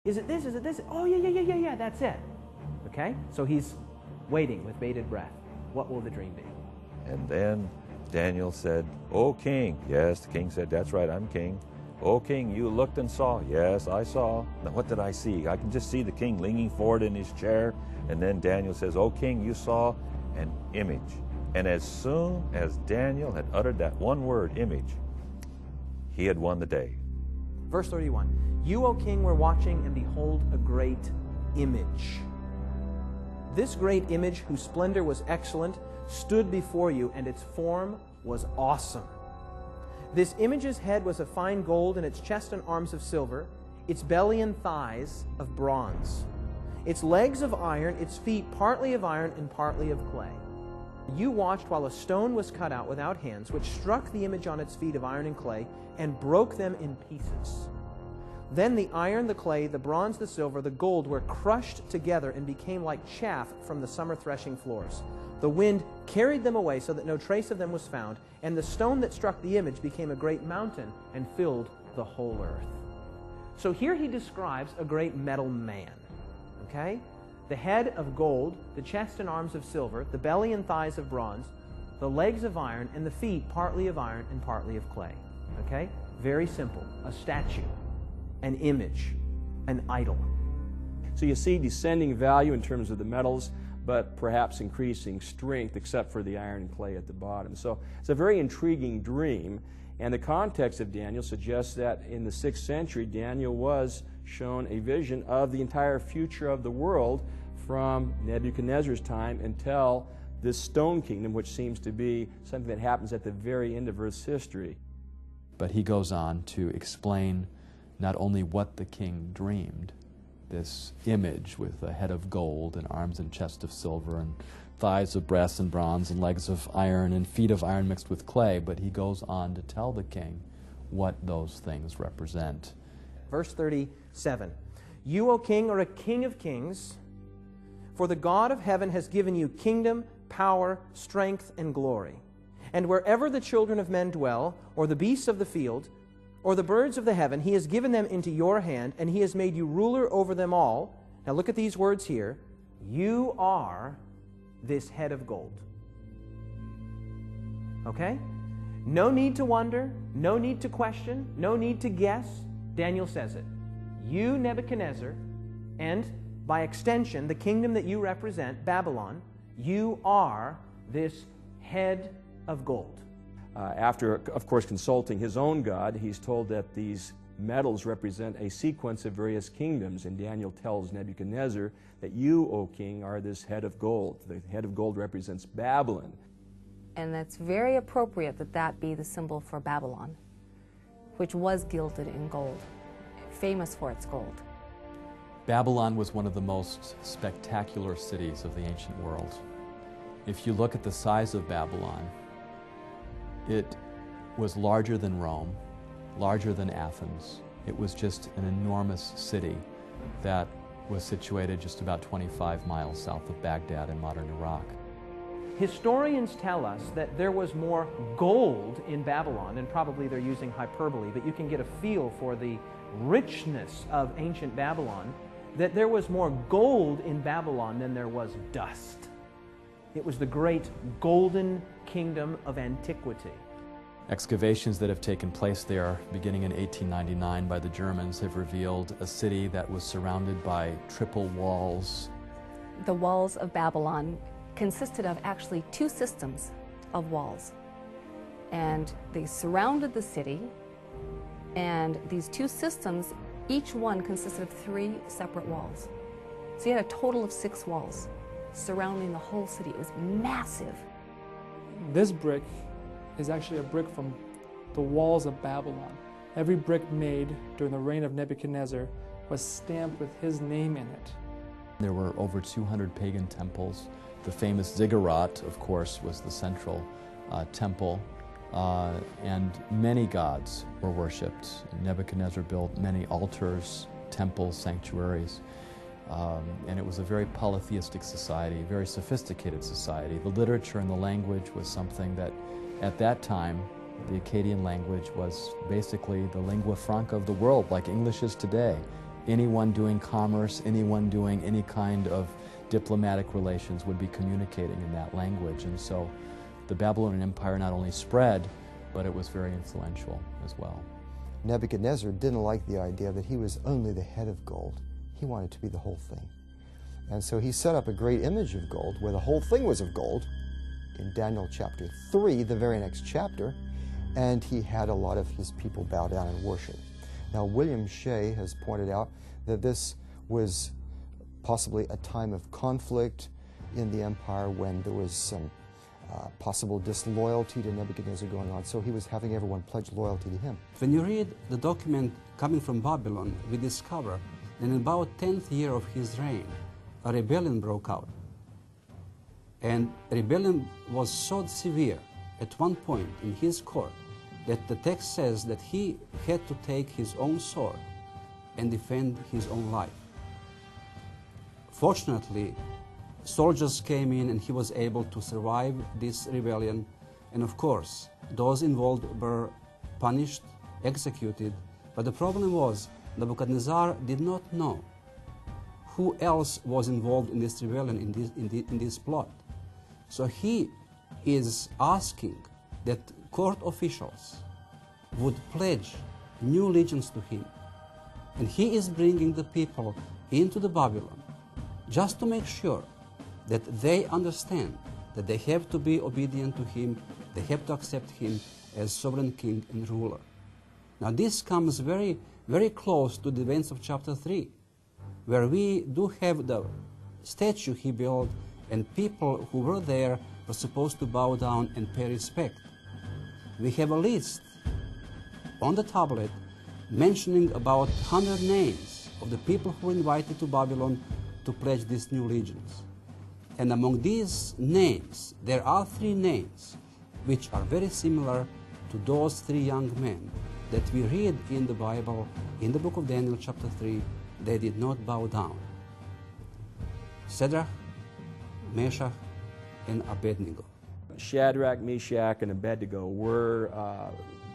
Is it this? Is it this? Oh, yeah, that's it. Okay? So he's waiting with bated breath. What will the dream be? And then Daniel said, "O king." Yes, the king said, "That's right, I'm king." "O king, you looked and saw." "Yes, I saw." Now what did I see? I can just see the king leaning forward in his chair. And then Daniel says, "O king, you saw an image." And as soon as Daniel had uttered that one word, image, he had won the day. Verse 31. You, O king, were watching, and behold, a great image. This great image, whose splendor was excellent, stood before you, and its form was awesome. This image's head was of fine gold, and its chest and arms of silver, its belly and thighs of bronze, its legs of iron, its feet partly of iron and partly of clay. You watched while a stone was cut out without hands, which struck the image on its feet of iron and clay, and broke them in pieces. Then the iron, the clay, the bronze, the silver, the gold were crushed together and became like chaff from the summer threshing floors. The wind carried them away so that no trace of them was found, and the stone that struck the image became a great mountain and filled the whole earth. So here he describes a great metal man, okay? The head of gold, the chest and arms of silver, the belly and thighs of bronze, the legs of iron, and the feet partly of iron and partly of clay, okay? Very simple. A statue, an image, an idol. So you see descending value in terms of the metals, but perhaps increasing strength except for the iron and clay at the bottom. So it's a very intriguing dream, and the context of Daniel suggests that in the 6th century, Daniel was shown a vision of the entire future of the world from Nebuchadnezzar's time until this stone kingdom, which seems to be something that happens at the very end of Earth's history. But he goes on to explain not only what the king dreamed, this image with a head of gold and arms and chest of silver and thighs of brass and bronze and legs of iron and feet of iron mixed with clay, but he goes on to tell the king what those things represent. Verse 37. You, O king, are a king of kings, for the God of heaven has given you kingdom, power, strength, and glory. And wherever the children of men dwell, or the beasts of the field, or the birds of the heaven, he has given them into your hand, and he has made you ruler over them all. Now look at these words here. You are this head of gold. Okay? No need to wonder, no need to question, no need to guess. Daniel says it. You, Nebuchadnezzar, and by extension, the kingdom that you represent, Babylon, you are this head of gold. After, of course, consulting his own God, he's told that these metals represent a sequence of various kingdoms, and Daniel tells Nebuchadnezzar that you, O king, are this head of gold. The head of gold represents Babylon. And that's very appropriate that that be the symbol for Babylon, which was gilded in gold, famous for its gold. Babylon was one of the most spectacular cities of the ancient world. If you look at the size of Babylon, it was larger than Rome, larger than Athens. It was just an enormous city that was situated just about 25 miles south of Baghdad in modern Iraq. Historians tell us that there was more gold in Babylon, and probably they're using hyperbole, but you can get a feel for the richness of ancient Babylon, that there was more gold in Babylon than there was dust. It was the great golden kingdom of antiquity. Excavations that have taken place there beginning in 1899 by the Germans have revealed a city that was surrounded by triple walls. The walls of Babylon consisted of actually 2 systems of walls. And they surrounded the city, and these 2 systems, each one consisted of 3 separate walls. So you had a total of 6 walls surrounding the whole city. It was massive. This brick is actually a brick from the walls of Babylon. Every brick made during the reign of Nebuchadnezzar was stamped with his name in it. There were over 200 pagan temples. The famous ziggurat, of course, was the central temple, and many gods were worshipped. Nebuchadnezzar built many altars, temples, sanctuaries. And it was a very polytheistic society, very sophisticated society. The literature and the language was something that, at that time, the Akkadian language was basically the lingua franca of the world, like English is today. anyone doing commerce, anyone doing any kind of diplomatic relations would be communicating in that language. And so the Babylonian Empire not only spread, but it was very influential as well. Nebuchadnezzar didn't like the idea that he was only the head of gold. He wanted to be the whole thing. And so he set up a great image of gold where the whole thing was of gold in Daniel chapter 3, the very next chapter, and he had a lot of his people bow down and worship. Now, William Shea has pointed out that this was possibly a time of conflict in the empire when there was some possible disloyalty to Nebuchadnezzar going on, so he was having everyone pledge loyalty to him. When you read the document coming from Babylon, we discover that in about 10th year of his reign, a rebellion broke out. And rebellion was so severe at one point in his court that the text says that he had to take his own sword and defend his own life. Fortunately, soldiers came in and he was able to survive this rebellion, and of course those involved were punished, executed, but the problem was Nebuchadnezzar did not know who else was involved in this rebellion, in this plot. So he is asking that court officials would pledge new allegiance to him, and he is bringing the people into the Babylon just to make sure that they understand that they have to be obedient to him, they have to accept him as sovereign king and ruler. Now this comes very, very close to the events of chapter 3, where we do have the statue he built, and people who were there were supposed to bow down and pay respect. We have a list on the tablet mentioning about 100 names of the people who were invited to Babylon to pledge this new allegiance. And among these names, there are 3 names which are very similar to those 3 young men that we read in the Bible, in the book of Daniel chapter 3, they did not bow down. Shadrach, Meshach, and Abednego. Shadrach, Meshach, and Abednego were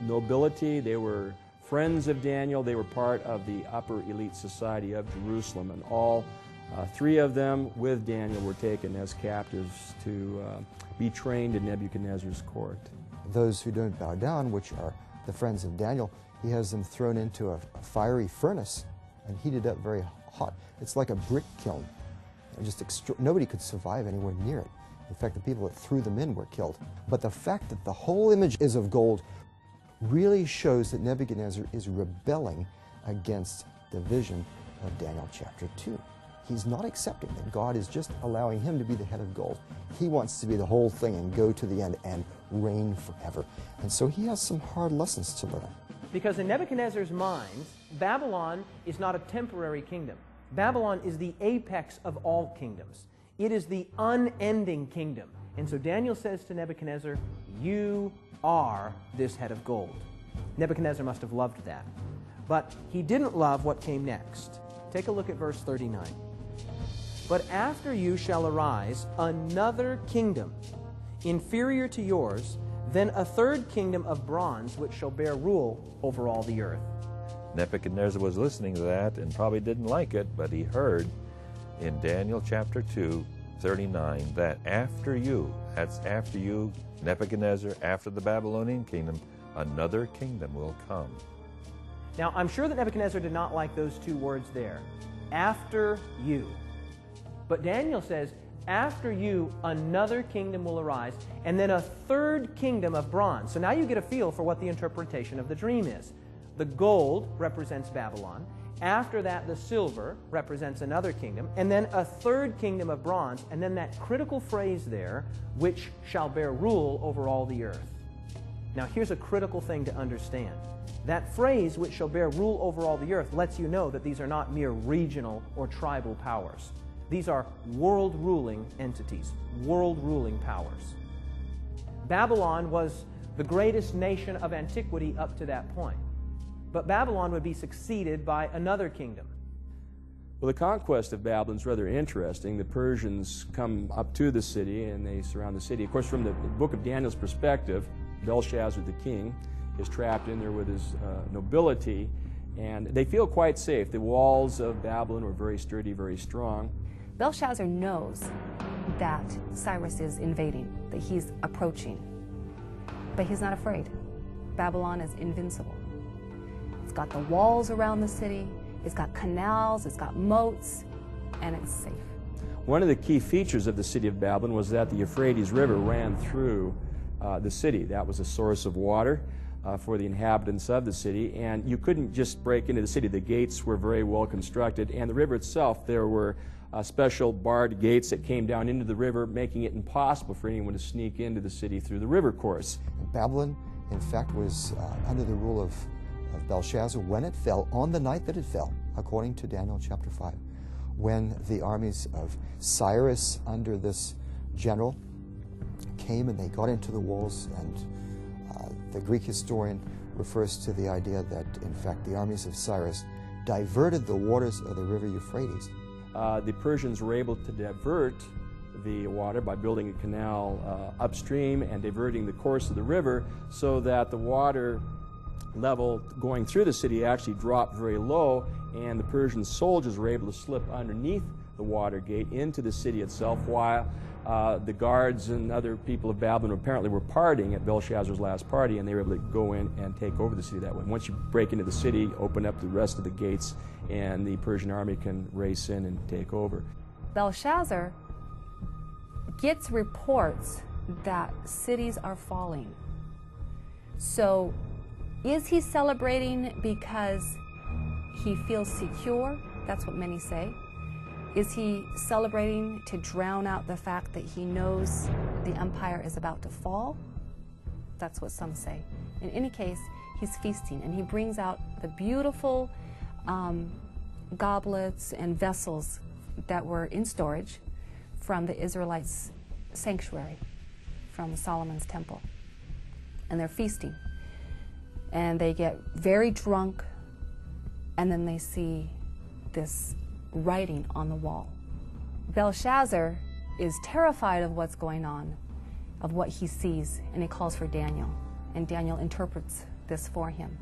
nobility. They were friends of Daniel. They were part of the upper elite society of Jerusalem, and all 3 of them with Daniel were taken as captives to be trained in Nebuchadnezzar's court. Those who don't bow down, which are the friends of Daniel, he has them thrown into a fiery furnace and heated up very hot. It's like a brick kiln. Nobody could survive anywhere near it. In fact, the people that threw them in were killed. But the fact that the whole image is of gold really shows that Nebuchadnezzar is rebelling against the vision of Daniel chapter 2. He's not accepting that God is just allowing him to be the head of gold. He wants to be the whole thing and go to the end and reign forever. And so he has some hard lessons to learn. Because in Nebuchadnezzar's mind, Babylon is not a temporary kingdom. Babylon is the apex of all kingdoms. It is the unending kingdom. And so Daniel says to Nebuchadnezzar, "You are this head of gold." Nebuchadnezzar must have loved that. But he didn't love what came next. Take a look at verse 39. "But after you shall arise another kingdom, inferior to yours, then a third kingdom of bronze, which shall bear rule over all the earth." Nebuchadnezzar was listening to that and probably didn't like it, but he heard in Daniel chapter 2, 39, that after you, that's after you, Nebuchadnezzar, after the Babylonian kingdom, another kingdom will come. Now, I'm sure that Nebuchadnezzar did not like those 2 words there, after you. But Daniel says, after you, another kingdom will arise, and then a third kingdom of bronze. So now you get a feel for what the interpretation of the dream is. The gold represents Babylon. After that, the silver represents another kingdom, and then a third kingdom of bronze, and then that critical phrase there, which shall bear rule over all the earth. Now, here's a critical thing to understand. That phrase, which shall bear rule over all the earth, lets you know that these are not mere regional or tribal powers. These are world-ruling entities, world-ruling powers. Babylon was the greatest nation of antiquity up to that point. But Babylon would be succeeded by another kingdom. Well, the conquest of Babylon is rather interesting. The Persians come up to the city and they surround the city. Of course, from the book of Daniel's perspective, Belshazzar the king is trapped in there with his nobility, And they feel quite safe. The walls of Babylon were very sturdy, very strong. Belshazzar knows that Cyrus is invading, that he's approaching, but he's not afraid. Babylon is invincible. It's got the walls around the city, it's got canals, it's got moats, and it's safe. One of the key features of the city of Babylon was that the Euphrates River ran through the city. That was a source of water for the inhabitants of the city, and you couldn't just break into the city. The gates were very well constructed, and the river itself, there were special barred gates that came down into the river, making it impossible for anyone to sneak into the city through the river course. Babylon, in fact, was under the rule of Belshazzar when it fell, on the night that it fell, according to Daniel chapter 5, when the armies of Cyrus under this general came and they got into the walls, and the Greek historian refers to the idea that, in fact, the armies of Cyrus diverted the waters of the river Euphrates. The Persians were able to divert the water by building a canal upstream and diverting the course of the river so that the water level going through the city actually dropped very low, and the Persian soldiers were able to slip underneath the water gate into the city itself, while the guards and other people of Babylon apparently were partying at Belshazzar's last party, and they were able to go in and take over the city that way. Once you break into the city, open up the rest of the gates, and the Persian army can race in and take over. Belshazzar gets reports that cities are falling. So is he celebrating because he feels secure? That's what many say. Is he celebrating to drown out the fact that he knows the empire is about to fall? That's what some say. In any case, he's feasting, and he brings out the beautiful goblets and vessels that were in storage from the Israelites' sanctuary, from Solomon's temple. And they're feasting. And they get very drunk, and then they see this writing on the wall. Belshazzar is terrified of what's going on, of what he sees, and he calls for Daniel, and Daniel interprets this for him.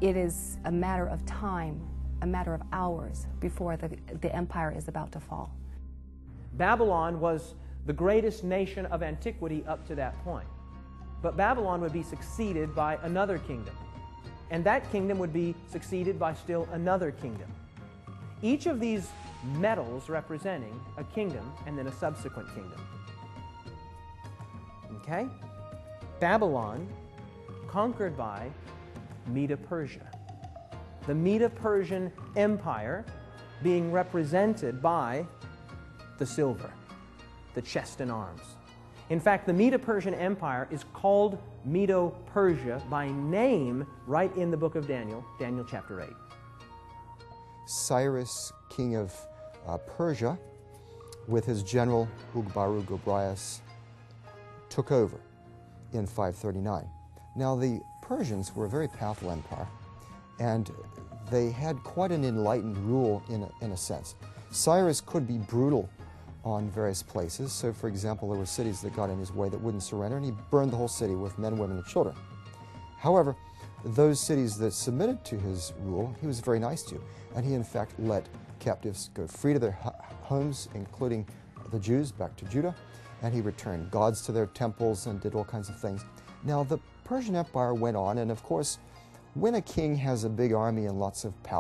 It is a matter of time, a matter of hours before the empire is about to fall. Babylon was the greatest nation of antiquity up to that point. But Babylon would be succeeded by another kingdom, and that kingdom would be succeeded by still another kingdom. Each of these metals representing a kingdom and then a subsequent kingdom. Okay? Babylon conquered by Medo-Persia. The Medo-Persian Empire being represented by the silver, the chest and arms. In fact, the Medo-Persian Empire is called Medo-Persia by name right in the book of Daniel, Daniel chapter 8. Cyrus, king of Persia, with his general Ugbaru-Gobryas, took over in 539. Now, the Persians were a very powerful empire, and they had quite an enlightened rule in a sense. Cyrus could be brutal on various places. So, for example, there were cities that got in his way that wouldn't surrender, and he burned the whole city with men, women, and children. However, those cities that submitted to his rule, he was very nice to, and he in fact let captives go free to their homes, including the Jews, back to Judah, and he returned gods to their temples and did all kinds of things. Now, the Persian Empire went on, and of course, when a king has a big army and lots of power,